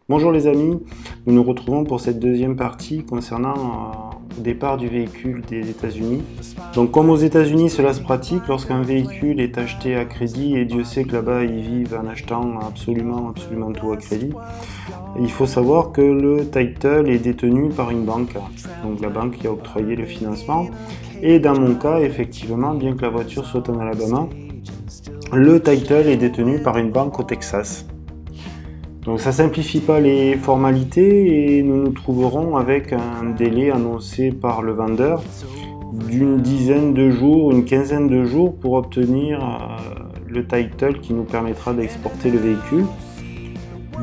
Bonjour les amis, nous nous retrouvons pour cette deuxième partie concernant le départ du véhicule des États-Unis. Donc comme aux États-Unis cela se pratique lorsqu'un véhicule est acheté à crédit, et Dieu sait que là-bas ils vivent en achetant absolument tout à crédit, il faut savoir que le title est détenu par une banque, donc la banque qui a octroyé le financement. Et dans mon cas, effectivement, bien que la voiture soit en Alabama, le title est détenu par une banque au Texas. Donc ça simplifie pas les formalités et nous nous trouverons avec un délai annoncé par le vendeur d'une dizaine de jours, une quinzaine de jours pour obtenir le title qui nous permettra d'exporter le véhicule.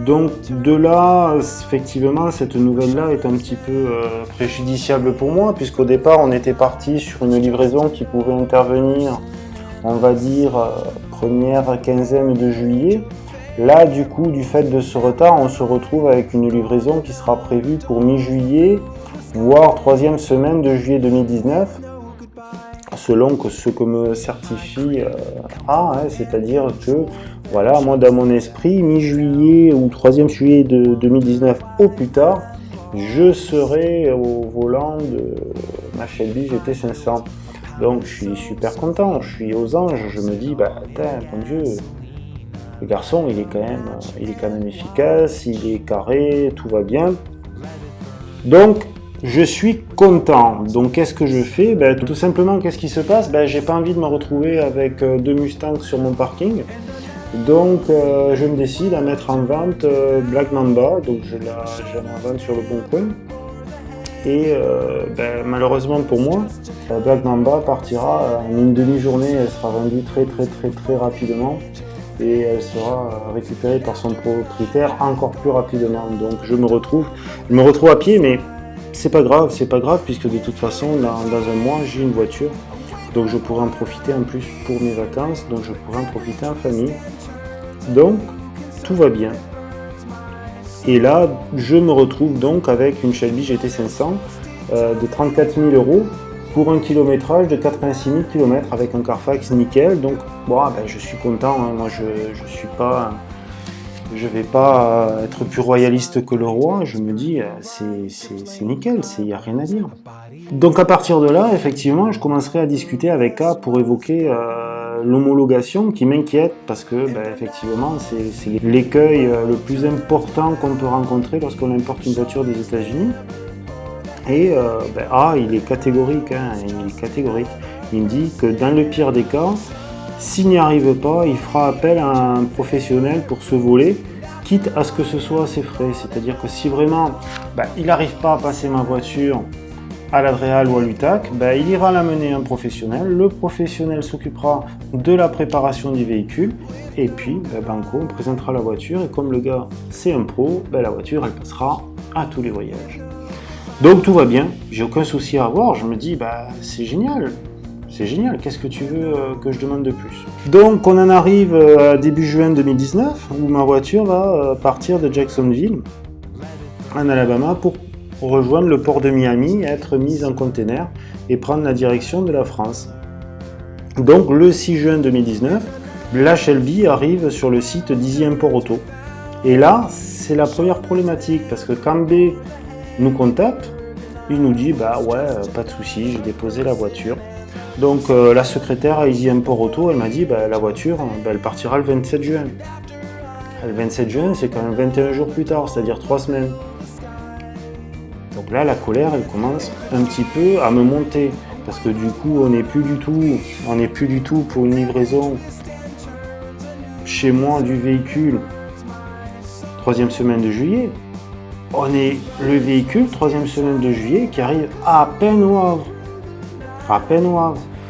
Donc de là, effectivement, cette nouvelle-là est un petit peu préjudiciable pour moi, puisqu'au départ on était parti sur une livraison qui pouvait intervenir, on va dire, première quinzaine de juillet. Là, du coup, du fait de ce retard, on se retrouve avec une livraison qui sera prévue pour mi-juillet, voire troisième semaine de juillet 2019, selon ce que me certifie c'est-à-dire que, voilà, moi, dans mon esprit, mi-juillet ou troisième juillet de 2019 au plus tard, je serai au volant de ma Shelby GT500. Donc, je suis super content, je suis aux anges, je me dis, mon Dieu, le garçon, il est quand même efficace, il est carré, tout va bien. Donc, je suis content. Donc, qu'est-ce que je fais ? Tout simplement, qu'est-ce qui se passe ? J'ai pas envie de me retrouver avec deux Mustangs sur mon parking. Donc, je me décide à mettre en vente Black Mamba. Donc, je la mets en vente sur le Bon Coin. Et malheureusement pour moi, Black Mamba partira en une demi-journée. Elle sera vendue très rapidement. Et elle sera récupérée par son propriétaire encore plus rapidement. Donc je me retrouve à pied, mais c'est pas grave puisque de toute façon dans un mois j'ai une voiture, donc je pourrai en profiter en plus pour mes vacances, donc je pourrai en profiter en famille. Donc tout va bien. Et là je me retrouve donc avec une Shelby GT500 de 34 000 € pour un kilométrage de 86 000 km avec un Carfax nickel. Donc je suis content, hein. Moi je vais pas être plus royaliste que le roi, je me dis c'est nickel, il n'y a rien à dire. Donc à partir de là, effectivement, je commencerai à discuter avec A pour évoquer l'homologation qui m'inquiète parce que effectivement c'est l'écueil le plus important qu'on peut rencontrer lorsqu'on importe une voiture des États-Unis. Et il est catégorique, il me dit que dans le pire des cas, s'il n'y arrive pas, il fera appel à un professionnel pour se voler, quitte à ce que ce soit à ses frais. C'est-à-dire que si vraiment il n'arrive pas à passer ma voiture à l'Adréal ou à l'UTAC, il ira l'amener à un professionnel, le professionnel s'occupera de la préparation du véhicule, et puis banco, on présentera la voiture, et comme le gars c'est un pro, la voiture elle passera à tous les voyages. Donc tout va bien, j'ai aucun souci à avoir, je me dis c'est génial, qu'est-ce que tu veux que je demande de plus ? Donc on en arrive à début juin 2019 où ma voiture va partir de Jacksonville en Alabama pour rejoindre le port de Miami, être mise en container et prendre la direction de la France. Donc le 6 juin 2019, la Shelby arrive sur le site d'Easy Import Auto. Et là, c'est la première problématique parce que quand B nous contacte, il nous dit pas de souci, j'ai déposé la voiture. Donc la secrétaire à Easy Import Auto, elle m'a dit la voiture elle partira le 27 juin. Le 27 juin, c'est quand même 21 jours plus tard, c'est-à-dire 3 semaines. Donc là, la colère, elle commence un petit peu à me monter parce que du coup, on n'est plus du tout pour une livraison chez moi du véhicule 3e semaine de juillet. On est le véhicule, 3e semaine de juillet, qui arrive à peine au Havre.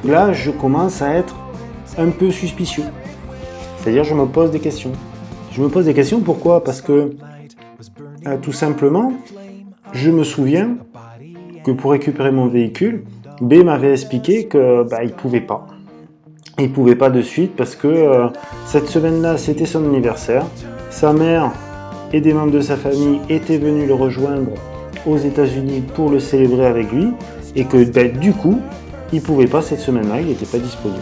Là, je commence à être un peu suspicieux. C'est-à-dire, je me pose des questions. Pourquoi ? Parce que, tout simplement, je me souviens que pour récupérer mon véhicule, B m'avait expliqué que il pouvait pas. Il pouvait pas de suite parce que cette semaine-là, c'était son anniversaire. Sa mère et des membres de sa famille étaient venus le rejoindre aux États-Unis pour le célébrer avec lui et que du coup, il pouvait pas cette semaine-là, il n'était pas disponible.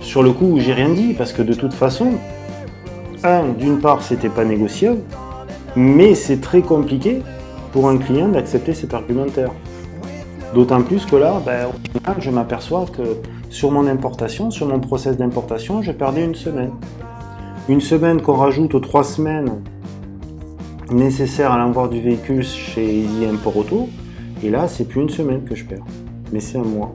Sur le coup, j'ai rien dit parce que de toute façon, d'une part, c'était pas négociable, mais c'est très compliqué pour un client d'accepter cet argumentaire. D'autant plus que là, au final, je m'aperçois que sur mon importation, sur mon process d'importation, je perdais une semaine. Une semaine qu'on rajoute aux 3 semaines nécessaires à l'envoi du véhicule chez Easy Import Auto, et là, c'est plus une semaine que je perds, mais c'est un mois.